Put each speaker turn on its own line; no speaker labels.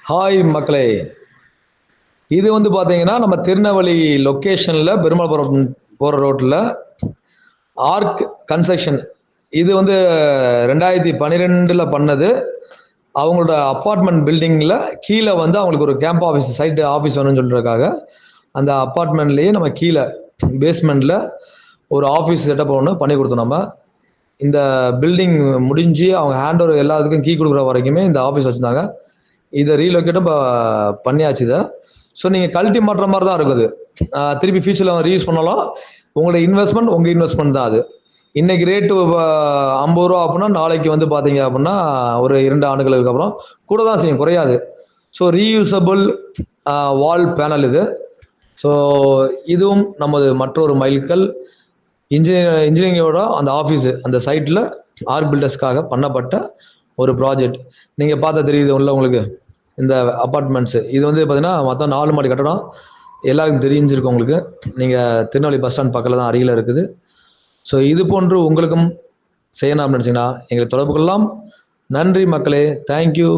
Hi மக்களே, இது வந்து பார்த்தீங்கன்னா நம்ம திருநெல்வேலி லொக்கேஷனில் பெருமாள்புரம் போகிற ரோட்டில் ஆர்க் கன்ஸ்ட்ரக்ஷன். இது வந்து 2012 பண்ணது. அவங்களோட அப்பார்ட்மெண்ட் பில்டிங்கில் கீழே வந்து அவங்களுக்கு ஒரு கேம்ப் ஆஃபீஸ் சைட்டு ஆஃபீஸ் வேணும்னு சொல்கிறதுக்காக அந்த அப்பார்ட்மெண்ட்லேயே நம்ம கீழே பேஸ்மெண்ட்டில் ஒரு ஆஃபீஸ் செட்டப் ஒன்று பண்ணி கொடுத்தோம். நம்ம இந்த பில்டிங் முடிஞ்சு அவங்க ஹேண்ட் ஓவர் எல்லாத்துக்கும் கீ கொடுக்குற வரைக்குமே இந்த ஆஃபீஸ் வச்சுருந்தாங்க. இதை ரீலொக்கேட்டும் இப்போ பண்ணியாச்சு. இதை ஸோ நீங்கள் கழட்டி மாட்டுற மாதிரி தான் இருக்குது. திருப்பி ஃபியூச்சரில் ரீயூஸ் பண்ணலாம். உங்களோட இன்வெஸ்ட்மெண்ட் உங்கள் இன்வெஸ்ட்மெண்ட் தான் அது. இன்னைக்கு ரேட்டு 50 ரூபா அப்படின்னா நாளைக்கு வந்து பார்த்தீங்க அப்படின்னா ஒரு 2 ஆண்டுகளுக்கு அப்புறம் கூட தான் செய்யும், குறையாது. ஸோ ரீயூசபிள் வால் பேனல் இது. ஸோ இதுவும் நமது மற்றொரு மைல்கல். இன்ஜினியரிங்கோட அந்த ஆஃபீஸு அந்த சைட்டில் ஆர்க் பில்டர்ஸ்க்காக பண்ணப்பட்ட ஒரு ப்ராஜெக்ட். நீங்கள் பார்த்தா தெரியுது உள்ள உங்களுக்கு இந்த அப்பார்ட்மெண்ட்ஸு. இது வந்து பார்த்தீங்கன்னா மொத்தம் 4 மாடி கட்டடம். எல்லாருக்கும் தெரிஞ்சிருக்கும் உங்களுக்கு. நீங்கள் திருநெல்வேலி பஸ் ஸ்டாண்ட் பக்கத்தில் தான் அருகில் இருக்குது. ஸோ இது போன்று உங்களுக்கும் செய்யணும் அப்படின்னு நினச்சிங்கன்னா எங்களை தொடர்பு கொள்ளலாம். நன்றி மக்களே, தேங்க்யூ.